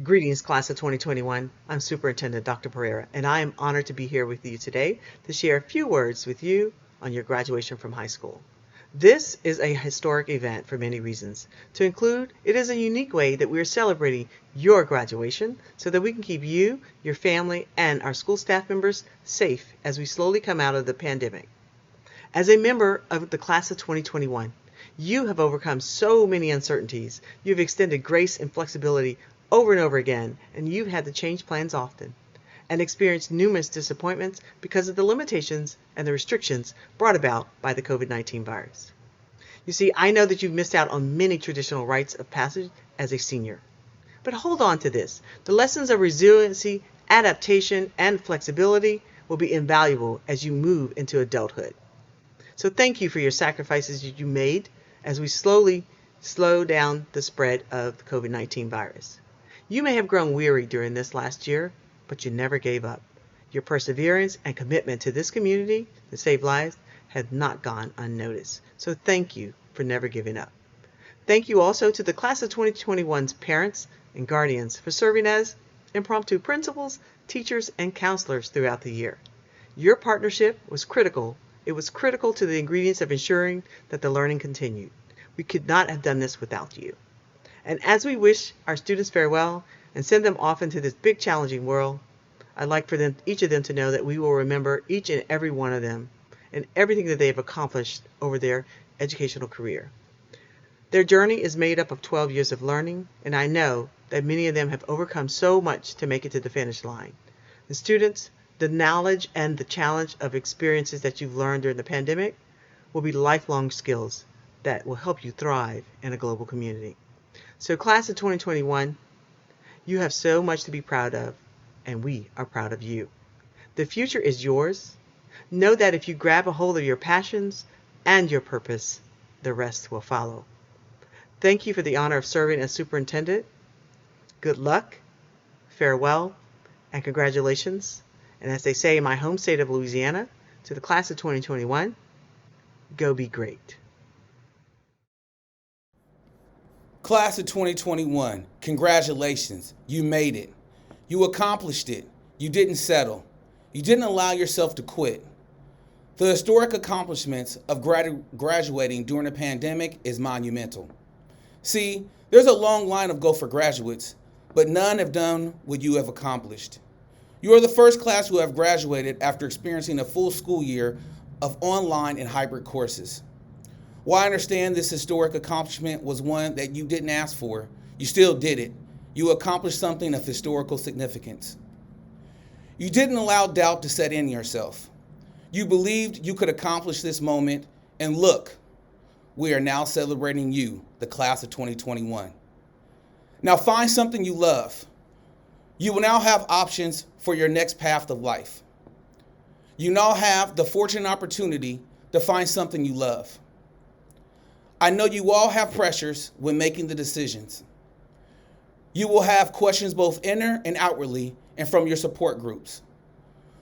Greetings, class of 2021. I'm Superintendent Dr. Pereira, and I am honored to be here with you today to share a few words with you on your graduation from high school. This is a historic event for many reasons. To include, it is a unique way that we are celebrating your graduation so that we can keep you, your family, and our school staff members safe as we slowly come out of the pandemic. As a member of the class of 2021, you have overcome so many uncertainties. You've extended grace and flexibility over and over again, and you've had to change plans often and experienced numerous disappointments because of the limitations and the restrictions brought about by the COVID-19 virus. You see, I know that you've missed out on many traditional rites of passage as a senior. But hold on to this. The lessons of resiliency, adaptation, and flexibility will be invaluable as you move into adulthood. So thank you for your sacrifices you made as we slowly slow down the spread of the COVID-19 virus. You may have grown weary during this last year, but you never gave up. Your perseverance and commitment to this community to save lives have not gone unnoticed. So thank you for never giving up. Thank you also to the class of 2021's parents and guardians for serving as impromptu principals, teachers, and counselors throughout the year. Your partnership was critical. It was critical to the ingredients of ensuring that the learning continued. We could not have done this without you. And as we wish our students farewell and send them off into this big challenging world, I'd like for each of them to know that we will remember each and every one of them and everything that they have accomplished over their educational career. Their journey is made up of 12 years of learning, and I know that many of them have overcome so much to make it to the finish line. The students, the knowledge and the challenge of experiences that you've learned during the pandemic will be lifelong skills that will help you thrive in a global community. So class of 2021, you have so much to be proud of, and we are proud of you. The future is yours. Know that if you grab a hold of your passions and your purpose, the rest will follow. Thank you for the honor of serving as superintendent. Good luck, farewell, and congratulations. And as they say in my home state of Louisiana, to the class of 2021, go be great. Class of 2021, congratulations, you made it. You accomplished it. You didn't settle. You didn't allow yourself to quit. The historic accomplishments of graduating during the pandemic is monumental. See, there's a long line of Gopher graduates, but none have done what you have accomplished. You are the first class who have graduated after experiencing a full school year of online and hybrid courses. While I understand this historic accomplishment was one that you didn't ask for, you still did it. You accomplished something of historical significance. You didn't allow doubt to set in yourself. You believed you could accomplish this moment, and look, we are now celebrating you, the class of 2021. Now find something you love. You will now have options for your next path of life. You now have the fortunate opportunity to find something you love. I know you all have pressures when making the decisions. You will have questions both inner and outwardly and from your support groups.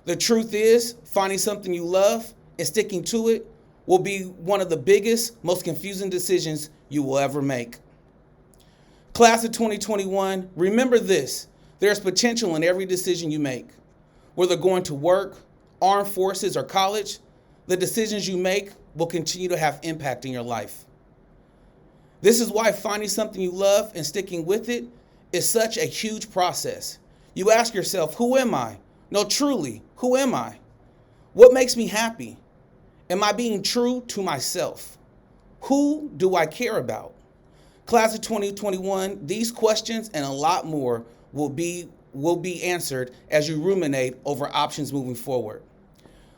The truth is, finding something you love and sticking to it will be one of the biggest, most confusing decisions you will ever make. Class of 2021, remember this, there's potential in every decision you make. Whether going to work, armed forces, or college, the decisions you make will continue to have impact in your life. This is why finding something you love and sticking with it is such a huge process. You ask yourself, who am I? No, truly, who am I? What makes me happy? Am I being true to myself? Who do I care about? Class of 2021, these questions and a lot more will be answered as you ruminate over options moving forward.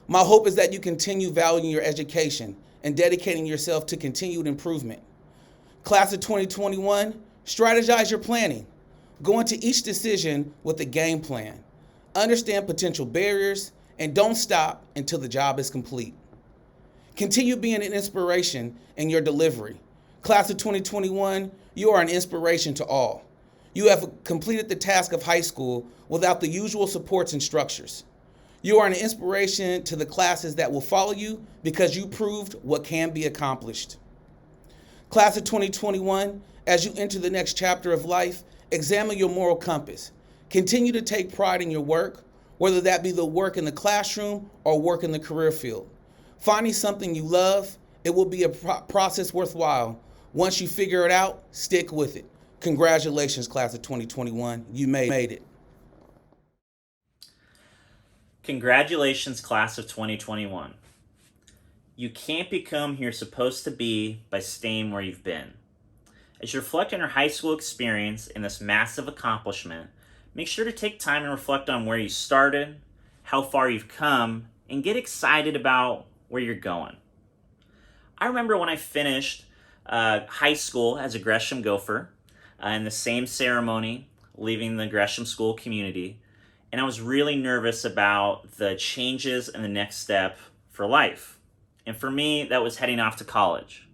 My hope is that you continue valuing your education and dedicating yourself to continued improvement. Class of 2021, strategize your planning. Go into each decision with a game plan. Understand potential barriers and don't stop until the job is complete. Continue being an inspiration in your delivery. Class of 2021, you are an inspiration to all. You have completed the task of high school without the usual supports and structures. You are an inspiration to the classes that will follow you because you proved what can be accomplished. Class of 2021, as you enter the next chapter of life, Examine your moral compass. Continue to take pride in your work, whether that be the work in the classroom or work in the career field. Finding something you love, it will be a process worthwhile. Once you figure it out, stick with it. Congratulations, class of 2021. You made it. Congratulations, class of 2021. You can't become who you're supposed to be by staying where you've been. As you reflect on your high school experience and this massive accomplishment, make sure to take time and reflect on where you started, how far you've come, and get excited about where you're going. I remember when I finished high school as a Gresham Gopher in the same ceremony, leaving the Gresham school community, and I was really nervous about the changes and the next step for life. And for me, that was heading off to college.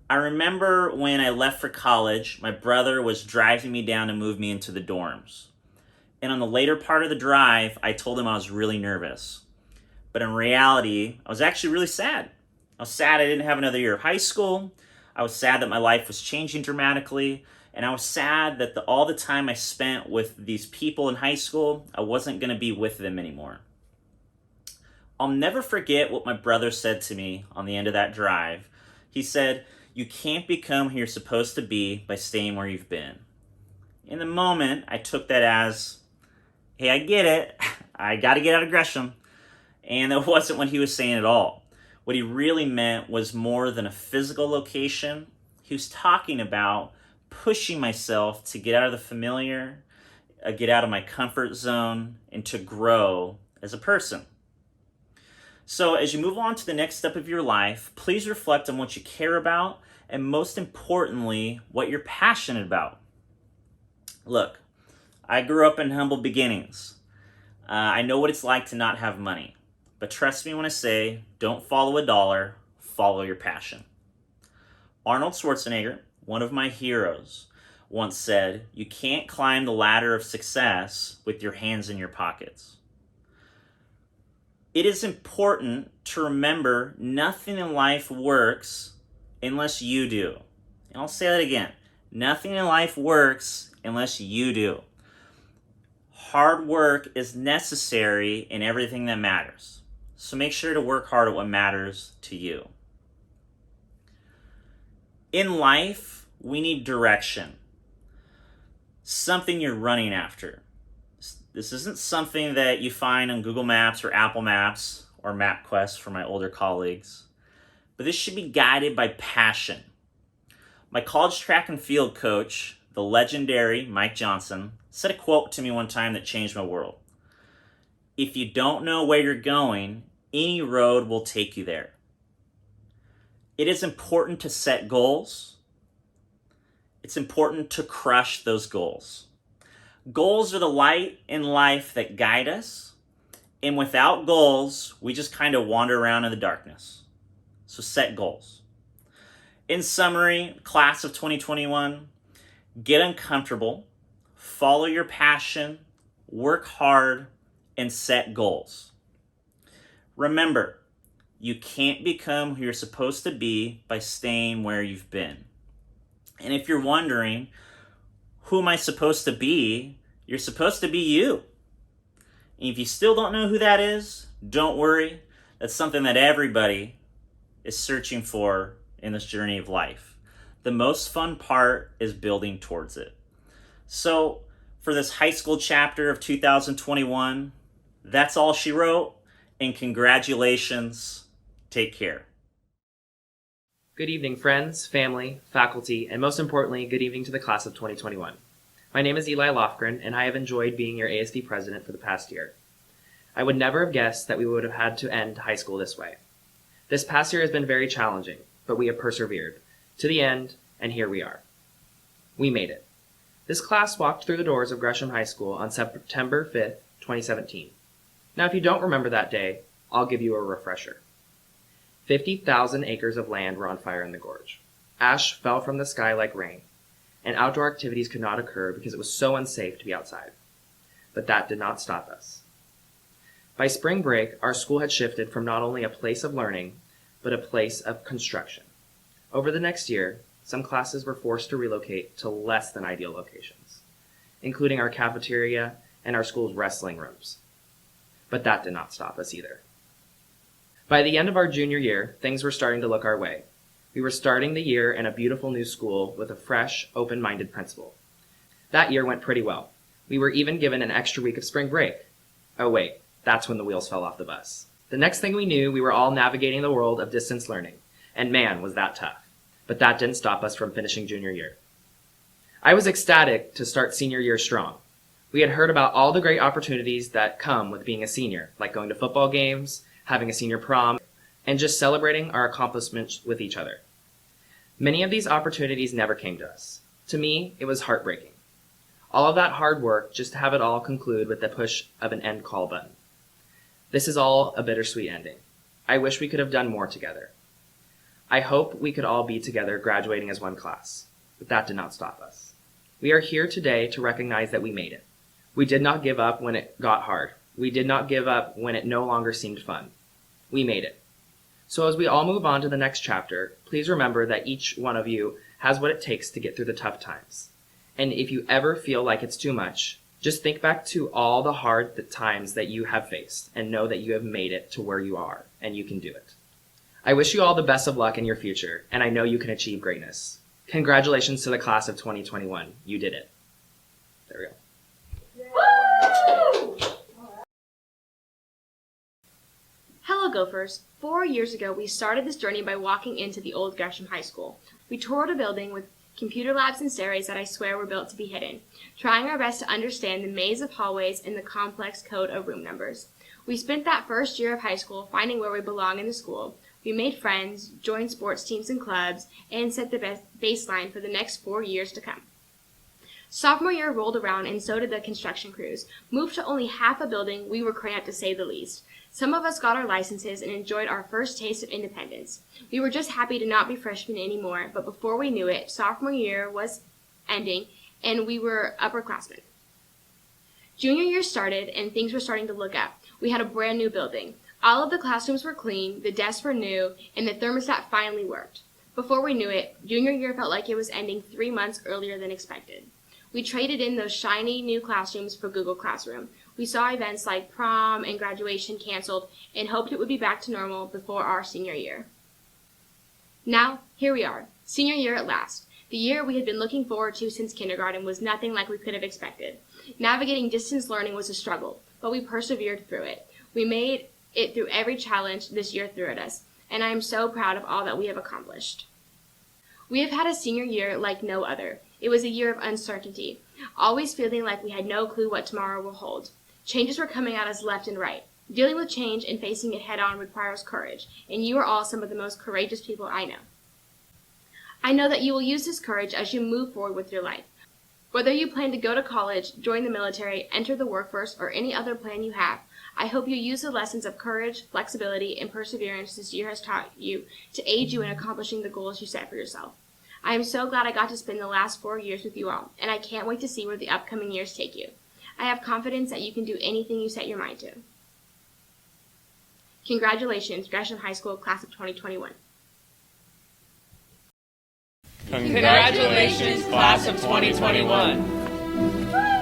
I remember when I left for college, my brother was driving me down to move me into the dorms. And on the later part of the drive, I told him I was really nervous. But in reality, I was actually really sad. I was sad I didn't have another year of high school. I was sad that my life was changing dramatically. And I was sad that all the time I spent with these people in high school, I wasn't going to be with them anymore. I'll never forget what my brother said to me on the end of that drive. He said, "You can't become who you're supposed to be by staying where you've been." In the moment, I took that as, hey, I get it. I got to get out of Gresham. And that wasn't what he was saying at all. What he really meant was more than a physical location. He was talking about pushing myself to get out of the familiar, get out of my comfort zone, and to grow as a person. So as you move on to the next step of your life, please reflect on what you care about, and most importantly, what you're passionate about. Look, I grew up in humble beginnings. I know what it's like to not have money. But trust me when I say, don't follow a dollar, follow your passion. Arnold Schwarzenegger, one of my heroes, once said, "You can't climb the ladder of success with your hands in your pockets." It is important to remember nothing in life works unless you do. And I'll say that again. Nothing in life works unless you do. Hard work is necessary in everything that matters. So make sure to work hard at what matters to you. In life, we need direction. Something you're running after. This isn't something that you find on Google Maps or Apple Maps or MapQuest for my older colleagues. But this should be guided by passion. My college track and field coach, the legendary Mike Johnson, said a quote to me one time that changed my world. If you don't know where you're going, any road will take you there. It is important to set goals. It's important to crush those goals. Goals are the light in life that guide us. And without goals, we just kind of wander around in the darkness. So set goals. In summary, class of 2021, get uncomfortable, follow your passion, work hard, and set goals. Remember, you can't become who you're supposed to be by staying where you've been. And if you're wondering, who am I supposed to be? You're supposed to be you. And if you still don't know who that is, don't worry. That's something that everybody is searching for in this journey of life. The most fun part is building towards it. So for this high school chapter of 2021, that's all she wrote. And congratulations. Take care. Good evening, friends, family, faculty, and most importantly, good evening to the class of 2021. My name is Eli Lofgren, and I have enjoyed being your ASD president for the past year. I would never have guessed that we would have had to end high school this way. This past year has been very challenging, but we have persevered to the end, and here we are. We made it. This class walked through the doors of Gresham High School on September 5th, 2017. Now, if you don't remember that day, I'll give you a refresher. 50,000 acres of land were on fire in the gorge. Ash fell from the sky like rain, and outdoor activities could not occur because it was so unsafe to be outside. But that did not stop us. By spring break, our school had shifted from not only a place of learning, but a place of construction. Over the next year, some classes were forced to relocate to less than ideal locations. including our cafeteria and our school's wrestling rooms. But that did not stop us either. By the end of our junior year, things were starting to look our way. We were starting the year in a beautiful new school with a fresh, open-minded principal. That year went pretty well. We were even given an extra week of spring break. Oh wait, that's when the wheels fell off the bus. The next thing we knew, we were all navigating the world of distance learning. And man, was that tough. But that didn't stop us from finishing junior year. I was ecstatic to start senior year strong. We had heard about all the great opportunities that come with being a senior, like going to football games, having a senior prom, and just celebrating our accomplishments with each other. Many of these opportunities never came to us. To me, it was heartbreaking. All of that hard work just to have it all conclude with the push of an end call button. This is all a bittersweet ending. I wish we could have done more together. I hope we could all be together graduating as one class, but that did not stop us. We are here today to recognize that we made it. We did not give up when it got hard. We did not give up when it no longer seemed fun. We made it. So as we all move on to the next chapter, please remember that each one of you has what it takes to get through the tough times. And if you ever feel like it's too much, just think back to all the hard times that you have faced and know that you have made it to where you are and you can do it. I wish you all the best of luck in your future, and I know you can achieve greatness. Congratulations to the class of 2021. You did it. There we go. Hello Gophers! 4 years ago we started this journey by walking into the old Gresham High School. We toured a building with computer labs and stairways that I swear were built to be hidden, trying our best to understand the maze of hallways and the complex code of room numbers. We spent that first year of high school finding where we belong in the school. We made friends, joined sports teams and clubs, and set the baseline for the next 4 years to come. Sophomore year rolled around and so did the construction crews. Moved to only half a building, we were cramped to say the least. Some of us got our licenses and enjoyed our first taste of independence. We were just happy to not be freshmen anymore, but before we knew it, sophomore year was ending and we were upperclassmen. Junior year started and things were starting to look up. We had a brand new building. All of the classrooms were clean, the desks were new, and the thermostat finally worked. Before we knew it, junior year felt like it was ending 3 months earlier than expected. We traded in those shiny new classrooms for Google Classroom. We saw events like prom and graduation canceled and hoped it would be back to normal before our senior year. Now, here we are, senior year at last. The year we had been looking forward to since kindergarten was nothing like we could have expected. Navigating distance learning was a struggle, but we persevered through it. We made it through every challenge this year threw at us, and I am so proud of all that we have accomplished. We have had a senior year like no other. It was a year of uncertainty, always feeling like we had no clue what tomorrow will hold. Changes were coming at us left and right. Dealing with change and facing it head-on requires courage, and you are all some of the most courageous people I know. I know that you will use this courage as you move forward with your life. Whether you plan to go to college, join the military, enter the workforce, or any other plan you have, I hope you use the lessons of courage, flexibility, and perseverance this year has taught you to aid you in accomplishing the goals you set for yourself. I am so glad I got to spend the last 4 years with you all, and I can't wait to see where the upcoming years take you. I have confidence that you can do anything you set your mind to. Congratulations, Gresham High School Class of 2021. Congratulations, Class of 2021.